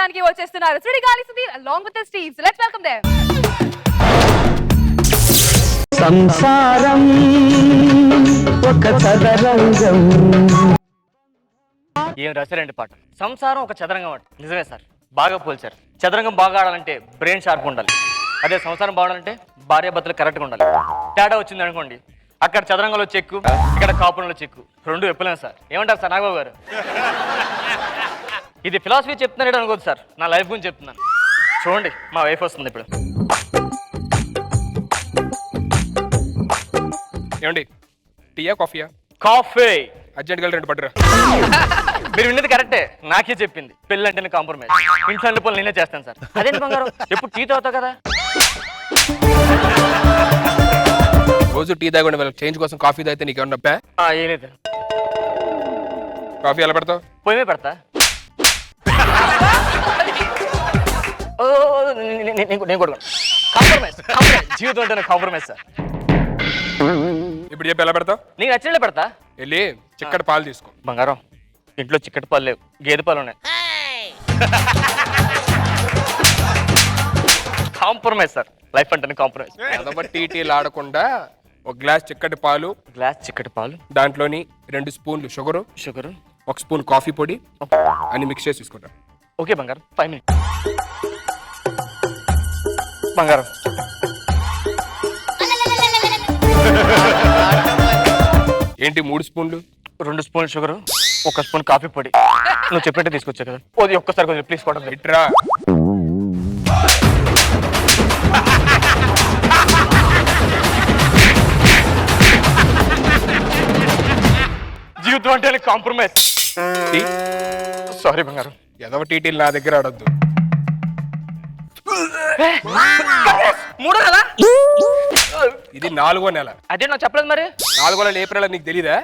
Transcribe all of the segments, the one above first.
కార్యక్రమానికి వచ్చేస్తున్నారు Sudigali Sudheer along with his team. So let's welcome them. సంసారం ఒక చదరంగం. ఏం రాశారండి పాట. సంసారం ఒక చదరంగం అంట. నిజమే సార్, బాగా పోల్చారు. చదరంగం బాగా ఆడాలంటే బ్రెయిన్ షార్ప్ ఉండాలి. అదే సంసారం బాగాలంటే భార్యాభర్తలు కరెక్ట్గా ఉండాలి. తేడా వచ్చింది అనుకోండి, అక్కడ చదరంగంలో చెక్కు, ఇక్కడ కాపురంలో చెక్కు, రెండు ఎప్పులేం సార్. ఏమంటారు సార్ నాగబాబు గారు? ఇది ఫిలాసఫీ చెప్తున్నాడు అనుకోదు సార్, నా లైఫ్ గురించి చెప్తున్నాను. చూడండి, మా వైఫ్ వస్తుంది ఇప్పుడు. ఏమండి, టీయా కాఫీయా? కాఫీ. అర్జెంట్గా 2 పట్టురా. మీరు విన్నది కరెక్టే, నాకే చెప్పింది. పెళ్ళి అంటేనే కాంప్రమైజ్. ఇంట్లో అన్ని పనులు నేనే చేస్తాను సార్. అదేంటి బంగారం, ఎప్పుడు టీ తాగుతావు కదా? రోజు టీ తాగండి, వాళ్ళకి చేంజ్ కోసం కాఫీ తాగితే నీకేమన్నా నొప్పా? ఏం లేదు. కాఫీ ఎలా పెడతావు? పొయ్యి మీద పెడతా. నేను కూడా కాంప్రమైజ్. జీవితం అంటేనే కాంప్రమైజ్ సార్. ఇప్పుడు చెప్పి ఎలా పెడతావు? నీకు నచ్చినట్లే పెడతా. వెళ్ళి చిక్కటి పాలు తీసుకో. బంగారం, ఇంట్లో చిక్కటి పాలు లేవు, గేదె పాలు ఉన్నాయి. కాంప్రమైజ్ సార్, లైఫ్ అంటేనే కాంప్రమైజ్. అదొకటి టీటీలు ఆడకుండా ఒక గ్లాస్ చిక్కటి పాలు, గ్లాస్ చిక్కటి పాలు, దాంట్లోని 2 స్పూన్లు షుగరు, 1 స్పూన్ కాఫీ పొడి అని మిక్స్ చేసి తీసుకుంటా. ఓకే బంగారం, 5 minutes. బంగారం, ఏంటి 3 స్పూన్లు? 2 స్పూన్లు షుగరు, 1 స్పూన్ కాఫీ పొడి. నువ్వు చెప్పినట్టే తీసుకొచ్చావు కదా, అది ఒక్కసారి కొంచెం ప్లీజ్ కొట్టండి. ఇట్రా. జీవితం అంటేనే కాంప్రమైజ్. సారీ బంగారం. ఎదవ టీటీలు నా దగ్గర ఆడొద్దు. 3వ నెల? ఇది 4వ నెల. అదే నాకు చెప్పలేదు మరి. 4వ నెల ఏప్రిల్ నీకు తెలీదా?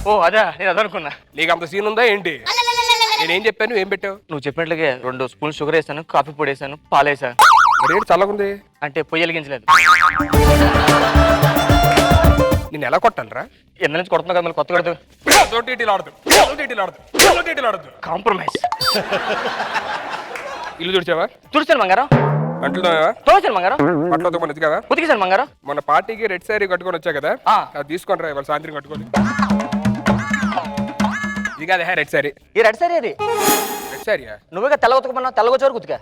ఓ అదే, నేను అదనుకున్నా. నీకు అంత సీన్ ఉందా ఏంటి? నేనేం చెప్పాను, ఏం పెట్టావు? నువ్వు చెప్పినట్లుగా 2 స్పూన్ షుగర్ వేసాను, కాఫీ పొడి వేసాను, పాలు వేసాను. రేటు చల్లగుంది అంటే పొయ్యి వెలిగించలేదు. నేను ఎలా కొట్టాలరా? ఎంత నుంచి కొడుతున్నా కదా, మళ్ళీ కొత్త కొడుతు. కాంప్రమైజ్. ఇల్లు తుడిచావా? తుడిచాను బంగారం. అంట్లు తోమావా? తోచాను బంగారం. బట్టలతో మన కదా? ఉతికేసాను బంగారం. మన పార్టీకి రెడ్ శారీ కట్టుకొని వచ్చా కదా, అది తీసుకొని రా ఇవాళ సాయంత్రం కట్టుకొని. ఇది కాదా రెడ్ శారీ? ఈ రెడ్ సారీ అది. రెడ్ శారీయా? నువ్వుగా తెల్ల ఉతకమన్నా, తెల్లగొచ్చే వరకు ఉతికా.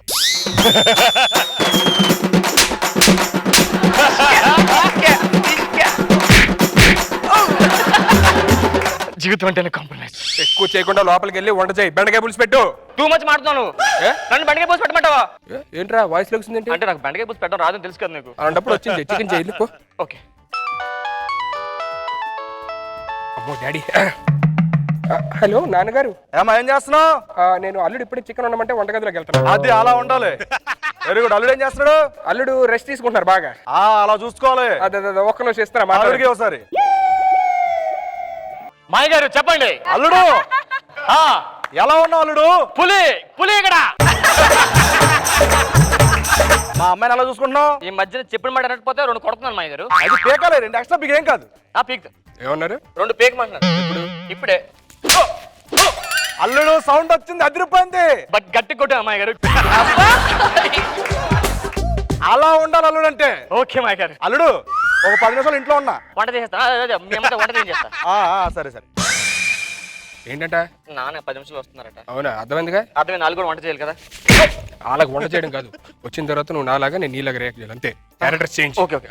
జీవితం అంటేనే కాంప్రమైజ్. ఎక్కువ చేయకుండా లోపలికి వెళ్ళి వంట చేయి. బెండకాయ పులుసు పెట్టు. టూ మచ్ మాడుతున్నావు నువ్వు. నన్ను బెండకాయ పులుసు పెట్టమంటావా? ఏంట్రా వాయిస్ లో వచ్చింది? అంటే నాకు బెండకాయ పులుసు పెట్టడం రాదని తెలుసు కదా నీకు. అలాంటప్పుడు వచ్చింది చికెన్ చేయి. ఓకే. అమ్మో డాడీ. హలో నాన్నగారు. ఏమా ఏం చేస్తున్నావు? నేను అల్లుడు ఇప్పుడే చికెన్ ఉండమంటే వంటగదిలోకి వెళ్తాను. అది అలా ఉండాలి. Very good. అల్లుడు ఏం చేస్తున్నాడు? అల్లుడు రెస్ట్ తీసుకుంటున్నారు బాగా. అలా చూసుకోవాలి. అదే ఒక్క నిమిషం ఇస్తారా మాట్లాడికి ఒకసారి. మాయ గారు చెప్పండి. అల్లుడు ఎలా ఉన్నావు అల్లుడు? పులి పులి ఇక్కడ. మా అమ్మాయిని ఎలా చూసుకుంటున్నావు? ఈ మధ్యన చెప్పిన మాట అనకపోతే 2 కొడుతున్నాను మాయ గారు. అది పీకాలే, 2 ఎక్స్ట్రా పీక్ ఏం కాదు. పీక్ ఏమన్నారు? 2 పీకమంటున్నారు. ఇప్పుడే అల్లుడు సౌండ్ వచ్చింది, అదిరిపోయింది. బట్ గట్టి కొట్టాను అమ్మాయి గారు. అలా ఉండాలి అల్లుడు అంటే. ఓకే మాయ గారు. అల్లుడు ఒక 10 నిమిషాలు ఇంట్లో ఉన్నా, వంట చేసేస్తా. మీ అమ్మతో వంట చేసేస్తా. సరే సరే. ఏంటంట? నాన్న 10 నిమిషాలు వస్తున్నారట. అవునా? అర్థమైందిగా. అర్థమైంది. 4 కూడా వంట చేయాలి కదా. వాళ్ళకి వంట చేయడం కాదు, వచ్చిన తర్వాత నువ్వు నాలాగా నేను నీలాగా రియాక్ట్ చేయాలి అంతే. Character change. Okay okay.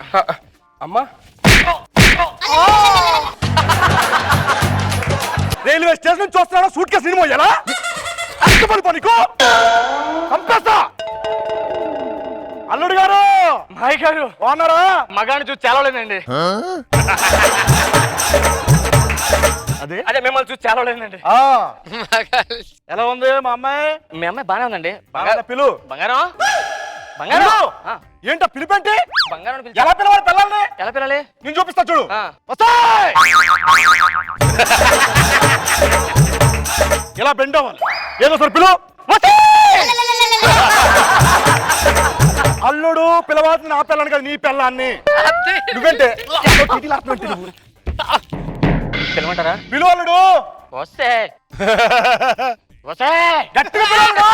అమ్మా రైల్వే స్టేషన్ నుంచి వస్తున్నాడు, సూట్ కేసు సినిమా ఎలా చంపేస్తా. అల్లుడు గారు, మాయ గారు బాగున్నారా? మగాన్ని చూసి చాలలేదండి. అదే అదే మిమ్మల్ని చూసి చాలలేదండి. ఎలా ఉంది మా అమ్మాయి? మీ అమ్మాయి బానే ఉందండి. పిలు. బంగారం బంగారం. ఏంటో పిలిపంటే బంగారం ఎలా పిలవాలి? పిల్లల్ని ఎలా పిల్లాలి? నేను చూపిస్తా చూడు. ఇలా బెండ్ అవ్వాలి. ఏదో సార్ పిలు. అల్లుడు పిలవాల్సిన నా పిల్లని కదా, నీ పిల్లాన్ని. నువ్వేంటే పిలవమంటారా? పిలు అల్లుడు. వస్తే గట్టిగా పిలవండి.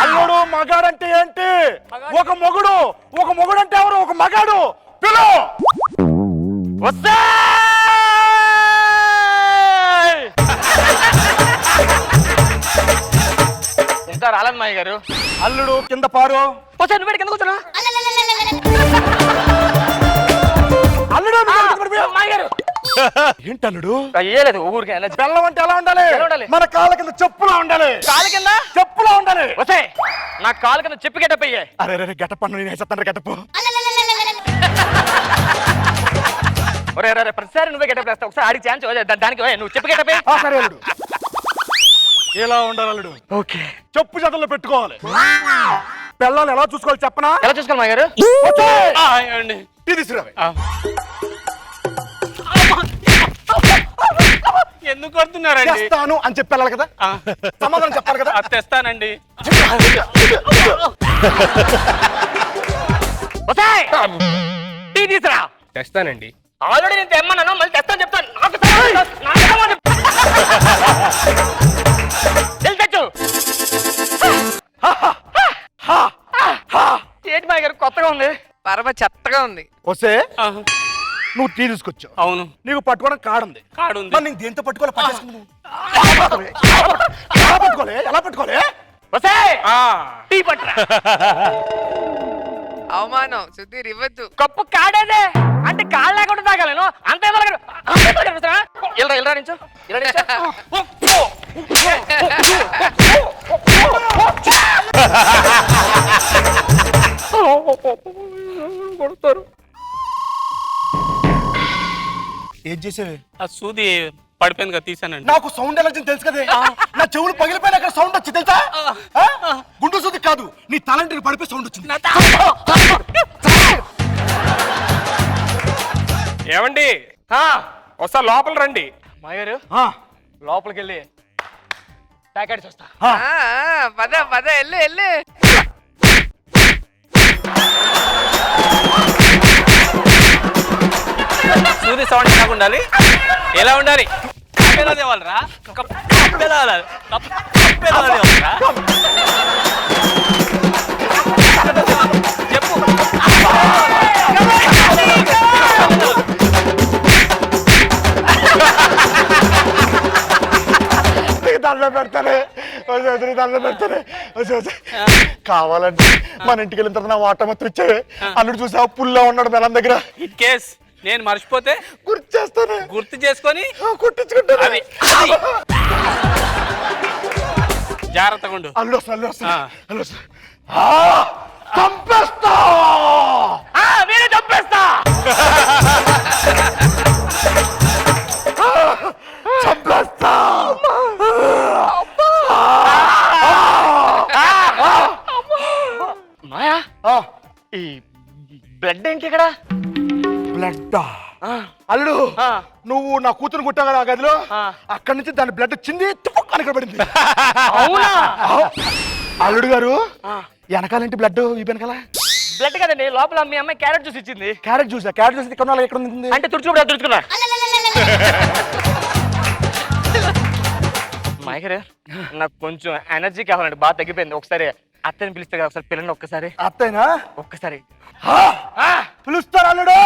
అల్లుడు మగాడంటే ఏంటి? ఒక మొగుడు అంటే ఎవరు? ఒక మగాడు. పిలు. ఇంకా రాలేదు మాయ గారు. అల్లుడు కింద పారు. నువ్వు కింద కూర్చున్నా. అల్లుడు మాయ గారు ఏంటి అల్లుడు? అయ్యేలేదు ఊరికి బెల్లం అంటే ఎలా ఉండాలి? మన కాళ్ళ కింద చెప్పులా ఉండాలి. కాలు కింద చెప్పులా ఉండాలి. వస్తే నా కాలు కింద చెప్పి గెటప్ అయ్యే. అరే రే గెటప్ అన్ను నేను వేసేస్తాను. గెటప్ ప్రతిసారి నువ్వే గెటప్ వేస్తావు. ఒకసారి ఆడి ఛాన్స్ దానికి నువ్వు చెప్పి గెటప్ సరే అల్లుడు. ఎలా ఉండాలి అల్లుడు? ఓకే. చెప్పు చేతుల్లో పెట్టుకోవాలి. పిల్లలు ఎలా చూసుకోవాలి చెప్పనా? ఎలా చూసుకోవాలి మాయ గారు? టీ తీసుకురావే. ఎందుకు కొడుతున్నారండి? చేస్తాను అని చెప్పాలి కదా, సమాధానం చెప్పాలి కదా. తెస్తానండి. టీ తీసురా. తెస్తానండి. ఆల్రెడీ నేను తెమ్మన్నాను, మళ్ళీ తెస్తాను చెప్తాను. ఏంటి మాయ గారు కొత్తగా ఉంది? పరమ చెత్తగా ఉంది. వస్తే నువ్వు టీ తీసుకొచ్చావు. అవును, నీకు పట్టుకోవడం కాడుంది. కాడుంది. మరి నీకు దేంతో పట్టుకోవాలి? ఎలా పట్టుకోవాలి? వస్తే టీ పట్టరా. అవమానం సుధీర్, ఇవ్వద్దు. కప్పు కాడేదే అంటే కాళ్ళు లేకుండా తాగాలను. అంతే ఇలా నుంచో. కొడతారు. ఏం చేసేవి? ఆ సూది పడిపోయింది కదా, తీసానండి. నాకు సౌండ్ ఎలర్జీ తెలుసు కదా. నా చెవులు పగిలిపోయిన అక్కడ సౌండ్ వచ్చి తెలుసా? గుండు సూది కాదు, నీ తలంటికి పడిపోయి సౌండ్ వచ్చింది. ఏమండి? వస్తా, లోపల రండి. మాయ గారు లోపలికి వెళ్ళి ప్యాకెట్స్ వస్తా. పద పద, వెళ్ళు వెళ్ళు. సూది సౌండ్ ఎలా ఉండాలి? ఎలా ఉండాలి? కప్పెలా తేవాలరా? కప్పెలా తేవాలి? కప్పెలా తేవాలరా? చెప్పు. దండం పెడతానే, దండం పెడతానే. కావాలంటే మన ఇంటికి వెళ్ళిన తర్వాత నా వాటర్ మొత్తం ఇచ్చేవే. అల్లుడు చూసా పుల్లా ఉన్నాడు బెల్లం దగ్గర. ఇన్ కేస్ నేను మర్చిపోతే గుర్తు చేస్తాను, గుర్తు చేసుకొని కుట్టించుకుంటాను. అది జాగ్రత్తగా ఉండు. అల్లు వస్తా, అల్లు వస్తా, అల్లు వస్తా. చంపేస్తా, నేనే చంపేస్తా. చంపేస్తా. మాయా, ఈ బ్లడ్ ఏంటి ఇక్కడ? బ్లడ్ అల్లుడు, నువ్వు నా కూతురు కుట్టావు కదా ఆ గదిలో, అక్కడి నుంచి దాని బ్లడ్ వచ్చింది అని పడింది. అవునా? అల్లుడు గారు వెనకాలంటే బ్లడ్ ఈ వెనకాల బ్లడ్ కదండి, లోపల మీ అమ్మాయి క్యారెట్ జ్యూస్ ఇచ్చింది. Carrot juice? క్యారెట్ జ్యూస్ ఇక్కడ ఎక్కడ ఉంది? అంటే తుడుచుకున్నా. మాయ గారు, నాకు కొంచెం ఎనర్జీ కావాలండి, బాగా తగ్గిపోయింది. ఒకసారి అత్తని పిలిస్తే కదా, ఒకసారి పిల్లండి. ఒక్కసారి అత్తేనా? ఒక్కసారి పిలుస్తాను అల్లుడు.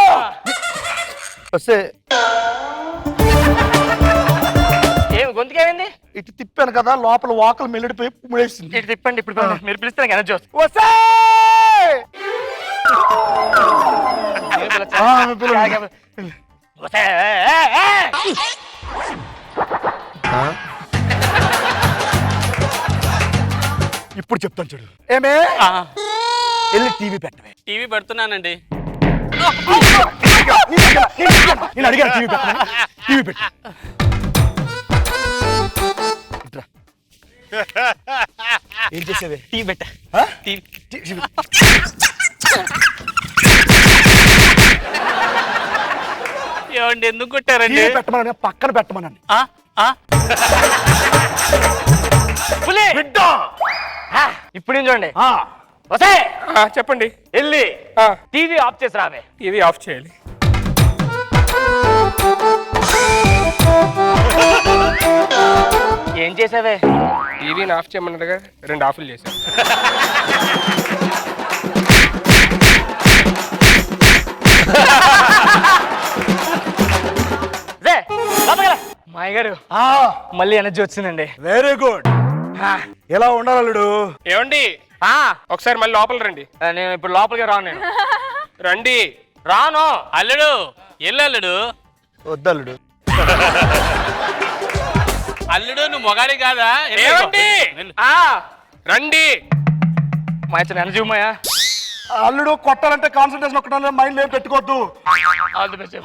వస్తే ఏమి గొంతుకేమైంది? ఇటు తిప్పాను కదా, లోపల వాకలు మెల్లడిపోయి ముడేసింది. ఇటు తిప్పండి. ఇప్పుడు మీరు పిలిస్తే నాకు ఎనర్జీ వస్తుంది. వస్తే ఇప్పుడు చెప్తాను చూడు. ఏమే వెళ్ళి టీవీ పెట్టవే. టీవీ పెడుతున్నానండి. నేను అడిగాను టీవీ పెట్ట. టీవీ పెట్టు. ఏం చేసేవే? టీవీ పెట్ట. ఏమండి, ఎందుకు కొట్టారండి? టీవీ పెట్టమని పక్కన పెట్టమనండి. ఇప్పుడు ఏం చూడండి. చెప్పండి. వెళ్ళి టీవీ ఆఫ్ చేసి రావే. టీవీ ఆఫ్ చేయాలి. ఏం చేసావే? టీవీని ఆఫ్ చేయమన్నట్టుగా 2 ఆఫ్లు చేశాను. మాయ గారు మళ్ళీ ఎనర్జీ వచ్చిందండి. Very good. ఎలా ఉండాలి అల్లుడు? ఏమండి ఒకసారి మళ్ళీ లోపల రండి. నేను ఇప్పుడు లోపలికి రాను. నేను రండి. రాను. అల్లుడు ఎల్లు అల్లుడు. వద్దు అల్లుడు. అల్లుడు నువ్వు మొగాడి కాదా? ఏమండి? వెళ్ళు. రండి. మా ఇచ్చిన ఎనర్జీ మాయా. అల్లుడు కొట్టాలంటే కాన్సన్ట్రేషన్ ఒక్కటే, మైండ్ ఏం పెట్టుకోవద్దు. All the best.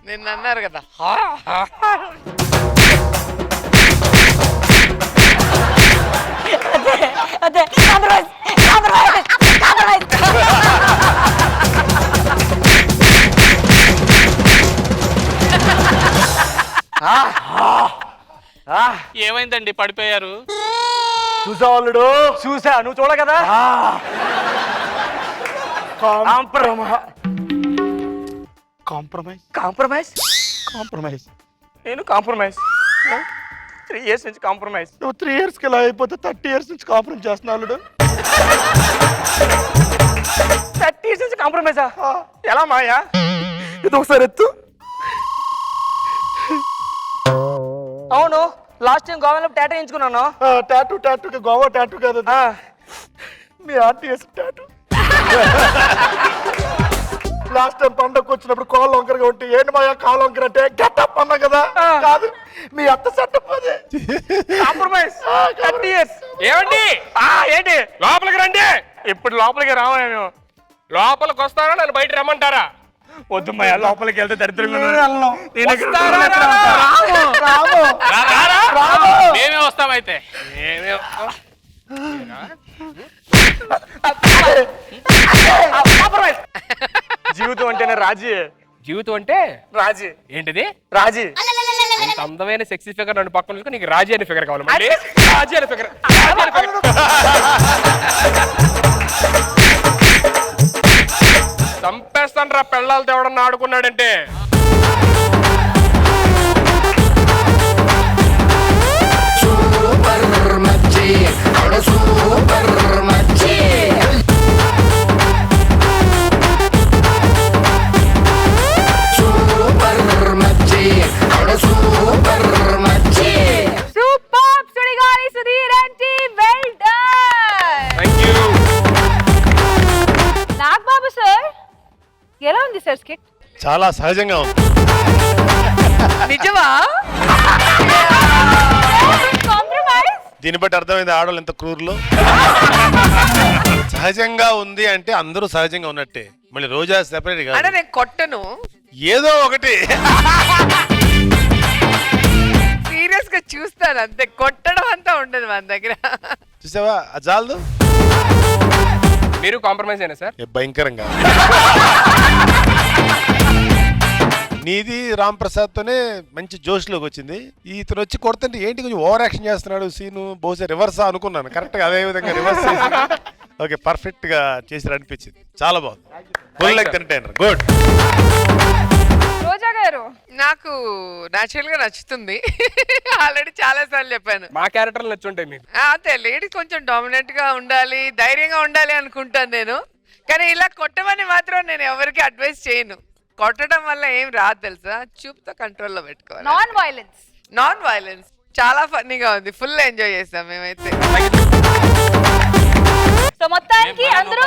నిన్న అన్నారు కదా. అదే కాంప్రమైజ్ కాంప్రమైజ్ కాంప్రమైజ్. ఏమైందండి పడిపోయారు? చూసావు అల్లుడు? చూసా, నువ్వు చూడ కదా. Compromise compromise. కాంప్రమైజ్. నేను కాంప్రమైజ్. 3 years నుంచి కాంప్రమైజ్. నువ్వు 3 years కి ఇలా అయిపోతే 30 years నుంచి కాంప్రమైజ్ చేస్తున్నావు అల్లుడు. 30 years నుంచి కాంప్రమైజా? ఎలా మాయా? ఇది ఒకసారి ఎత్తు. అవును, లాస్ట్ టైం గోవాలో టాటా ఎంచుకున్నాను. టాటూ టాటూ గోవా టాటూ కాదు అది. మీ ఆర్టీఎస్ టాటూ. లాస్ట్ టైం పండగకు వచ్చినప్పుడు కాళ్ళు వంకరగా ఉంటే ఏంటి మాయా కాళ్ళు వంకర అంటే గెటప్ అన్నా కదా. కాదు, మీ అత్త సెటప్ అదే. కాంప్రమైజ్. 30 years. ఏమండి? ఏంటి? లోపలికి రండి. ఇప్పుడు లోపలికి రావా? నేను లోపలికి వస్తారా నన్ను బయట రమ్మంటారా? వద్దు మాయా, లోపలికి వెళ్తే దరిద్రంగా వస్తారా? మేమే వస్తామైతే. జీవితం అంటేనే రాజీ. జీవితం అంటే రాజీ. ఏంటిది? రాజీ. ఇంత అందమైన సెక్సీ ఫిగర్ నన్ను పక్కన చూసుకుని నీకు రాజీ అనే ఫిగర్ కావాలి. మళ్ళీ రాజీ అనే ఫిగర్. చంపేస్తాను రా పెళ్ళాలతో ఎవడన్నా ఆడుకున్నాడంటే. Super Sudigali Sudheer and team, well done. Thank you. Nagababu sir, ఎలా ఉంది సార్ స్కిట్? చాలా సహజంగా ఉంది. నిజమా? కాంప్రమైజ్. దీన్ని బట్టి అర్థమైంది ఆడవాళ్ళు ఎంత క్రూరులో. సహజంగా ఉంది అంటే అందరూ సహజంగా ఉన్నట్టే. మళ్ళీ రోజా సెపరేట్ అంటే కాదు, నేను కొట్టను. ఏదో ఒకటి. సీరియస్ గా చూస్తాను అంతే, కొట్టడం అంతా ఉండదు మన దగ్గర. చూసావా అజాల్దు? మీరు కాంప్రమైజ్ అయినా సార్? భయంకరంగా. నీది రామ్ ప్రసాద్ తోనే మంచి జోష్లోకి వచ్చింది. ఇతను వచ్చి కొడుతుంటే ఏంటి కొంచెం ఓవర్ యాక్షన్ చేస్తున్నాడు సీను. బహుశా రివర్సా అనుకున్నాను, కరెక్ట్గా అదే విధంగా రివర్స్ చేసి ఓకే పర్ఫెక్ట్ గా చేసి అనిపించింది. చాలా బాగుంది. Full leg entertainer. గుడ్. రోజా గారు, నాకు న్యాచురల్ గా నచ్చుతుంది. ఆల్రెడీ చాలా సార్లు చెప్పాను. మా క్యారెక్టర్లు నచ్చుంటాయి మీకు. అంతే, లేడీ కొంచెం డామినెంట్ గా ఉండాలి, ధైర్యంగా ఉండాలి అనుకుంటాను నేను. కానీ ఇలా కొట్టమని మాత్రం నేను ఎవరికి అడ్వైస్ చేయను. కొట్టడం వల్ల ఏం రాదు తెలుసా, చూపుతో కంట్రోల్లో పెట్టుకోవాలి. Non violence. నాన్ వైలెన్స్ చాలా ఫన్నీగా ఉంది, ఫుల్ ఎంజాయ్ చేస్తాం మేమైతే. సో మొత్తానికి అందరూ